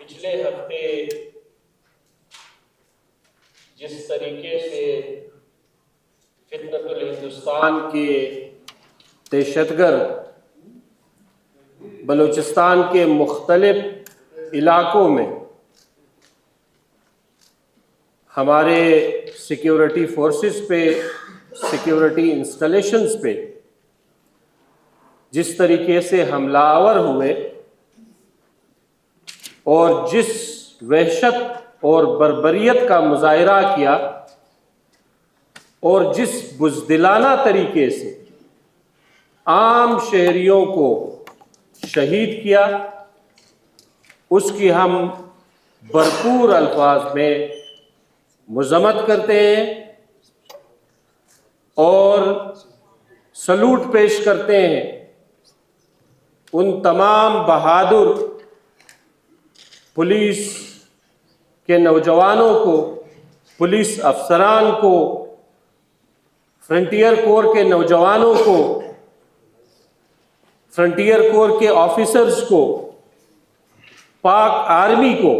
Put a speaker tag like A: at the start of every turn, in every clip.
A: پچھلے ہفتے جس طریقے سے فتنۃ الہندوستان کے دہشت گرد بلوچستان کے مختلف علاقوں میں ہمارے سیکیورٹی فورسز پہ، سیکیورٹی انسٹالیشنز پہ جس طریقے سے حملہ آور ہوئے اور جس وحشت اور بربریت کا مظاہرہ کیا اور جس بزدلانہ طریقے سے عام شہریوں کو شہید کیا، اس کی ہم بھرپور الفاظ میں مذمت کرتے ہیں اور سلوٹ پیش کرتے ہیں ان تمام بہادر پولیس کے نوجوانوں کو، پولیس افسران کو، فرنٹیئر کور کے نوجوانوں کو، فرنٹیئر کور کے آفیسرز کو، پاک آرمی کو،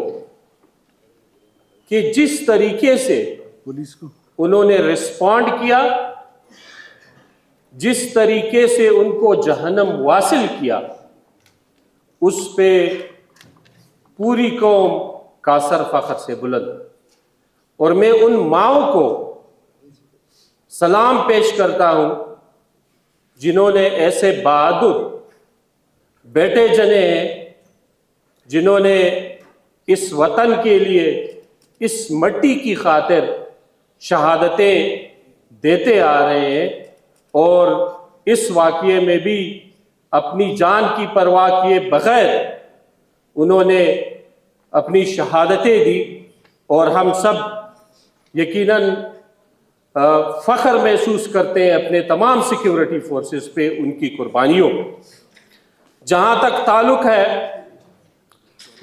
A: کہ جس طریقے سے
B: پولیس کو
A: انہوں نے رسپونڈ کیا، جس طریقے سے ان کو جہنم واصل کیا، اس پہ پوری قوم کا سر فخر سے بلند۔ اور میں ان ماؤں کو سلام پیش کرتا ہوں جنہوں نے ایسے بہادر بیٹے جنے ہیں، جنہوں نے اس وطن کے لیے، اس مٹی کی خاطر شہادتیں دیتے آ رہے ہیں، اور اس واقعے میں بھی اپنی جان کی پرواہ کیے بغیر انہوں نے اپنی شہادتیں دی، اور ہم سب یقیناً فخر محسوس کرتے ہیں اپنے تمام سیکیورٹی فورسز پہ ان کی قربانیوں۔ جہاں تک تعلق ہے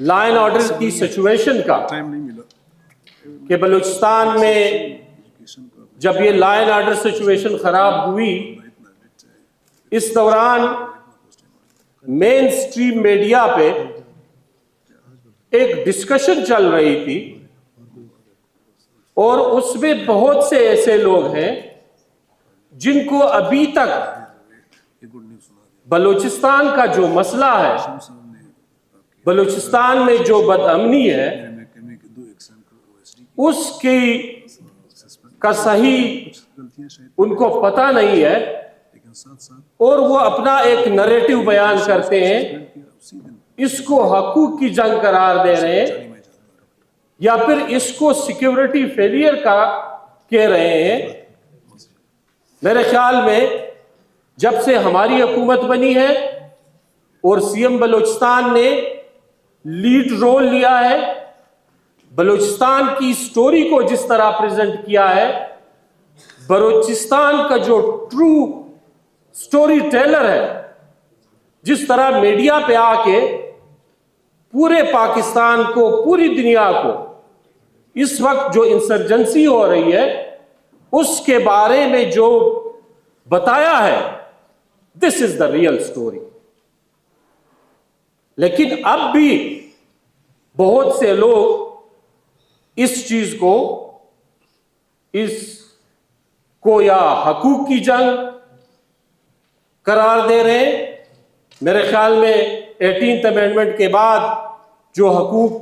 A: لا اینڈ آرڈر کی سچویشن کا،
B: ٹائم نہیں ملا
A: کہ بلوچستان میں جب یہ لا اینڈ آرڈر سچویشن خراب ہوئی، اس دوران مین سٹریم میڈیا پہ ایک ڈسکشن چل رہی تھی، اور اس میں بہت سے ایسے لوگ ہیں جن کو ابھی تک بلوچستان کا جو مسئلہ ہے، بلوچستان میں جو بد امنی ہے، اس کی کا صحیح ان کو پتہ نہیں ہے، اور وہ اپنا ایک نریٹو بیان کرتے ہیں، اس کو حقوق کی جنگ قرار دے رہے ہیں، یا پھر اس کو سیکیورٹی فیلئر کا کہہ رہے ہیں۔ میرے خیال میں جب سے ہماری حکومت بنی ہے اور سی ایم بلوچستان نے لیڈ رول لیا ہے، بلوچستان کی سٹوری کو جس طرح پریزنٹ کیا ہے، بلوچستان کا جو ٹرو سٹوری ٹیلر ہے، جس طرح میڈیا پہ آ کے پورے پاکستان کو، پوری دنیا کو اس وقت جو انسرجنسی ہو رہی ہے اس کے بارے میں جو بتایا ہے، دس از دا ریئل سٹوری۔ لیکن اب بھی بہت سے لوگ اس چیز کو یا حقوق کی جنگ قرار دے رہے ہیں۔ میرے خیال میں 18th امینڈمنٹ کے بعد جو حقوق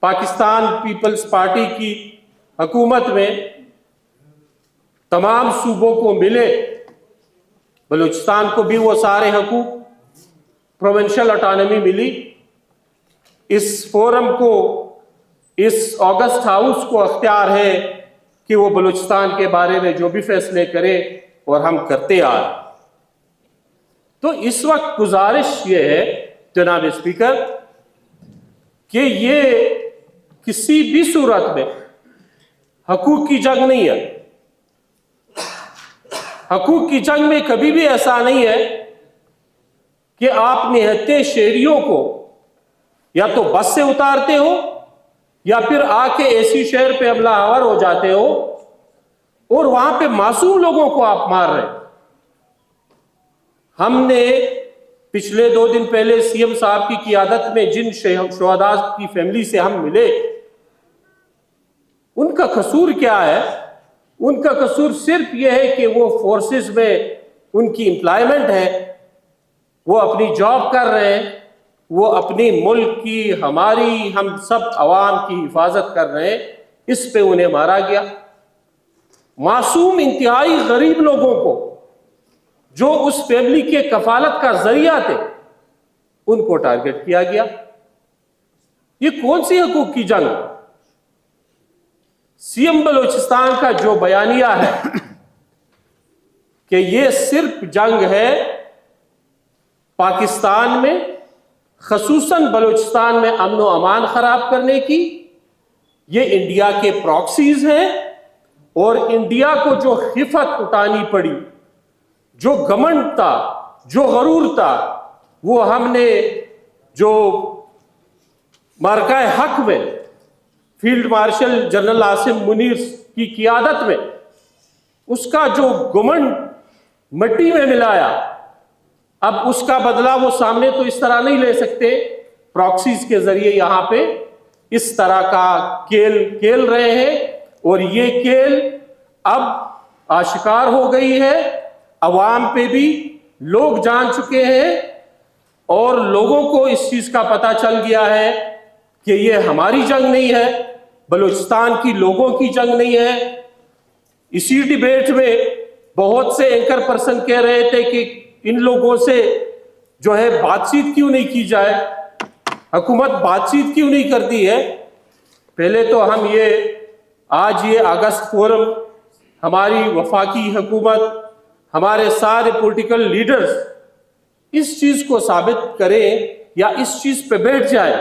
A: پاکستان پیپلز پارٹی کی حکومت میں تمام صوبوں کو ملے، بلوچستان کو بھی وہ سارے حقوق، پروونشل اٹانومی ملی۔ اس فورم کو، اس آگسٹ ہاؤس کو اختیار ہے کہ وہ بلوچستان کے بارے میں جو بھی فیصلے کرے، اور ہم کرتے آ رہے۔ تو اس وقت گزارش یہ ہے جناب اسپیکر کہ یہ کسی بھی صورت میں حقوق کی جنگ نہیں ہے۔ حقوق کی جنگ میں کبھی بھی ایسا نہیں ہے کہ آپ نہتے شہریوں کو یا تو بس سے اتارتے ہو یا پھر آ کے ایسی شہر پہ حملہ آور ہو جاتے ہو اور وہاں پہ معصوم لوگوں کو آپ مار رہے۔ ہم نے پچھلے 2 دن پہلے سی ایم صاحب کی قیادت میں جن شہداء کی فیملی سے ہم ملے، ان کا قصور کیا ہے؟ ان کا قصور صرف یہ ہے کہ وہ فورسز میں ان کی امپلائمنٹ ہے، وہ اپنی جاب کر رہے ہیں، وہ اپنی ملک کی، ہماری، ہم سب عوام کی حفاظت کر رہے ہیں، اس پہ انہیں مارا گیا۔ معصوم انتہائی غریب لوگوں کو جو اس فیملی کے کفالت کا ذریعہ تھے، ان کو ٹارگٹ کیا گیا۔ یہ کون سی حقوق کی جنگ؟ سی ایم بلوچستان کا جو بیانیہ ہے کہ یہ صرف جنگ ہے پاکستان میں، خصوصاً بلوچستان میں امن و امان خراب کرنے کی، یہ انڈیا کے پراکسیز ہیں، اور انڈیا کو جو خفت اٹھانی پڑی، جو گھمنڈ تھا، جو غرور تھا، وہ ہم نے جو مارکہ حق میں field marshal general Asim Munir کی قیادت میں اس کا جو گھمنڈ مٹی میں ملایا، اب اس کا بدلہ وہ سامنے تو اس طرح نہیں لے سکتے، پراکسیز کے ذریعے یہاں پہ اس طرح کا کھیل رہے ہیں، اور یہ کھیل اب آشکار ہو گئی ہے، عوام پہ بھی لوگ جان چکے ہیں، اور لوگوں کو اس چیز کا پتہ چل گیا ہے کہ یہ ہماری جنگ نہیں ہے، بلوچستان کی لوگوں کی جنگ نہیں ہے۔ اسی ڈیبیٹ میں بہت سے اینکر پرسن کہہ رہے تھے کہ ان لوگوں سے جو ہے بات چیت کیوں نہیں کی جائے، حکومت بات چیت کیوں نہیں کرتی ہے۔ پہلے تو ہم آج یہ اگست فورم، ہماری وفاقی حکومت، ہمارے سارے پولیٹیکل لیڈرز اس چیز کو ثابت کریں یا اس چیز پہ بیٹھ جائیں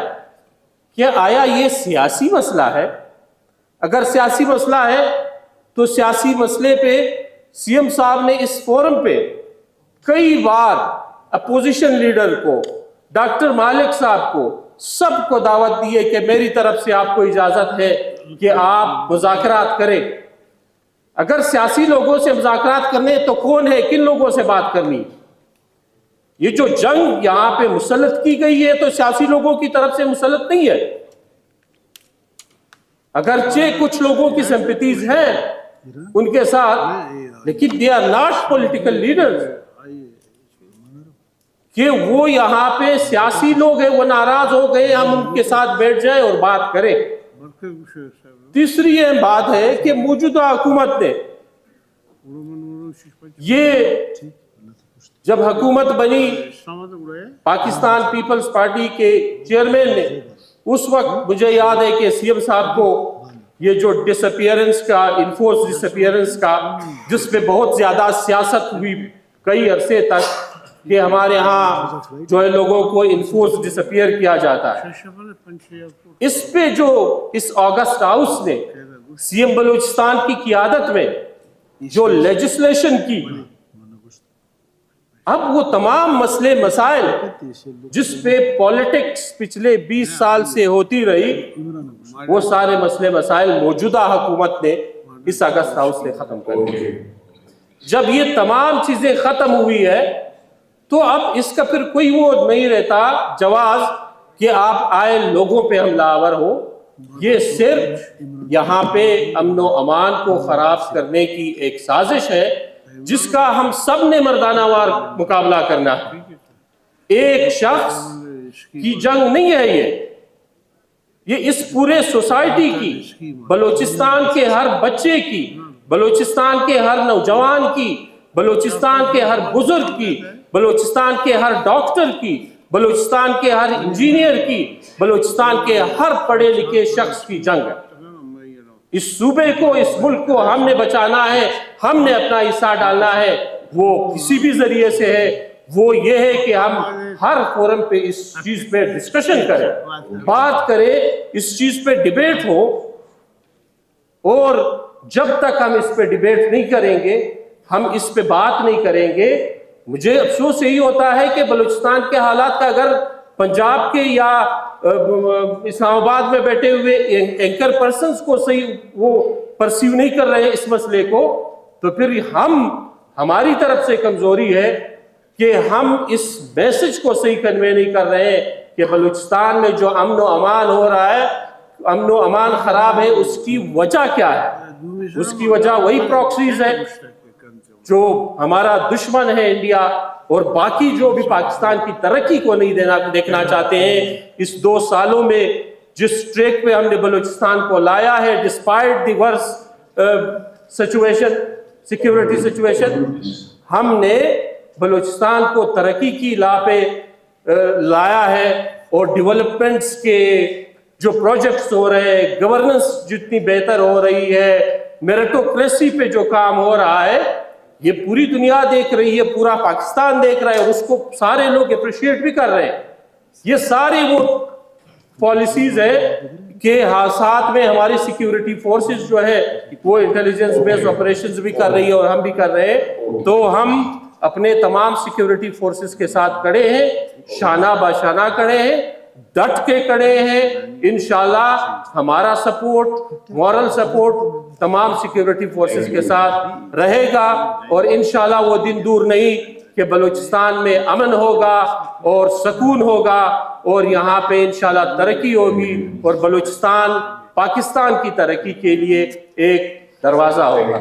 A: کہ آیا یہ سیاسی مسئلہ ہے؟ اگر سیاسی مسئلہ ہے تو سیاسی مسئلے پہ سی ایم صاحب نے اس فورم پہ کئی بار اپوزیشن لیڈر کو، ڈاکٹر مالک صاحب کو، سب کو دعوت دی ہے کہ میری طرف سے آپ کو اجازت ہے کہ آپ مذاکرات کریں۔ اگر سیاسی لوگوں سے مذاکرات کرنے تو کون ہے، کن لوگوں سے بات کرنی؟ یہ جو جنگ یہاں پہ مسلط کی گئی ہے تو سیاسی لوگوں کی طرف سے مسلط نہیں ہے، اگرچہ کچھ لوگوں کی سمپتیز ہیں ان کے ساتھ، لیکن they are not political leaders، کہ وہ یہاں پہ سیاسی لوگ ہیں، وہ ناراض ہو گئے، ہم ان کے ساتھ بیٹھ جائیں اور بات کریں۔ تیسری یہ بات ہے کہ موجودہ حکومت نے یہ جب حکومت بنی، پاکستان پیپلز پارٹی کے چیئرمین نے، اس وقت مجھے یاد ہے کہ سی ایم صاحب کو یہ جو ڈس اپیئرنس کا، انفورس ڈس اپیئرنس کا، جس پہ بہت زیادہ سیاست ہوئی کئی عرصے تک کہ ہمارے ہاں جو ہے لوگوں کو انفورس ڈس اپیئر کیا جاتا ہے، اس پہ جو اس آگسٹ ہاؤس نے سی ایم بلوچستان کی قیادت میں جو لیجسلیشن کی، اب وہ تمام مسئلے مسائل جس پہ پولیٹکس پچھلے 20 سال سے ہوتی رہی، وہ سارے مسئلے مسائل موجودہ حکومت نے اس اگست ہاؤس سے ختم کر دیے۔ جب یہ تمام چیزیں ختم ہوئی ہے تو اب اس کا پھر کوئی وہ نہیں رہتا جواز کہ آپ آئے لوگوں پہ حملہ آور ہو۔ یہ صرف یہاں پہ امن و امان کو خراب کرنے کی ایک سازش ہے جس کا ہم سب نے مردانہ وار مقابلہ کرنا ہے۔ ایک شخص کی جنگ نہیں ہے یہ اس پورے سوسائٹی کی، بلوچستان کے ہر بچے کی، بلوچستان کے ہر نوجوان کی، بلوچستان کے ہر بزرگ کی، بلوچستان کے ہر ڈاکٹر کی، بلوچستان کے ہر انجینئر کی، بلوچستان کے ہر پڑھے لکھے شخص کی جنگ ہے۔ اس صوبے کو، اس ملک کو ہم نے بچانا ہے، ہم نے اپنا حصہ ڈالنا ہے، وہ کسی بھی ذریعے سے ہے، وہ یہ ہے کہ ہم ہر فورم پہ اس چیز پہ ڈسکشن کریں، بات کریں، اس چیز پہ ڈیبیٹ ہو، اور جب تک ہم اس پہ ڈیبیٹ نہیں کریں گے، ہم اس پہ بات نہیں کریں گے، مجھے افسوس یہی ہوتا ہے کہ بلوچستان کے حالات کا اگر پنجاب کے یا اسلام آباد میں بیٹھے ہوئے اینکر پرسنز کو صحیح وہ پرسیو نہیں کر رہے ہیں اس مسئلے کو، تو پھر ہماری طرف سے کمزوری ہے کہ ہم اس میسج کو صحیح کنوے نہیں کر رہے ہیں کہ بلوچستان میں جو امن و امان ہو رہا ہے، امن و امان خراب ہے، اس کی وجہ کیا ہے؟ اس کی وجہ وہی پراکسیز ہے جو ہمارا دشمن ہے انڈیا، اور باقی جو بھی پاکستان کی ترقی کو نہیں دیکھنا چاہتے ہیں۔ اس 2 سالوں میں جس ٹریک پہ ہم نے بلوچستان کو لایا ہے، despite the worse situation, security situation, ہم نے بلوچستان کو ترقی کی راہ پہ لایا ہے، اور ڈیولپمنٹس کے جو پروجیکٹس ہو رہے ہیں، گورننس جتنی بہتر ہو رہی ہے، میرٹوکریسی پہ جو کام ہو رہا ہے، یہ پوری دنیا دیکھ رہی ہے، پورا پاکستان دیکھ رہا ہے، اور اس کو سارے لوگ اپریشیٹ بھی کر رہے ہیں۔ یہ سارے وہ پالیسیز ہے کہ ساتھ میں ہماری سیکیورٹی فورسز جو ہے وہ انٹیلیجنس بیس آپریشنز بھی کر رہی ہے، اور ہم بھی کر رہے ہیں۔ تو ہم اپنے تمام سیکیورٹی فورسز کے ساتھ کڑے ہیں، شانہ باشانہ کڑے ہیں، ڈٹ کے کڑے ہیں۔ انشاءاللہ ہمارا سپورٹ، مورل سپورٹ تمام سیکیورٹی فورسز کے ساتھ رہے گا، اور انشاءاللہ وہ دن دور نہیں کہ بلوچستان میں امن ہوگا اور سکون ہوگا، اور یہاں پہ انشاءاللہ ترقی ہوگی، اور بلوچستان پاکستان کی ترقی کے لیے ایک دروازہ ہوگا۔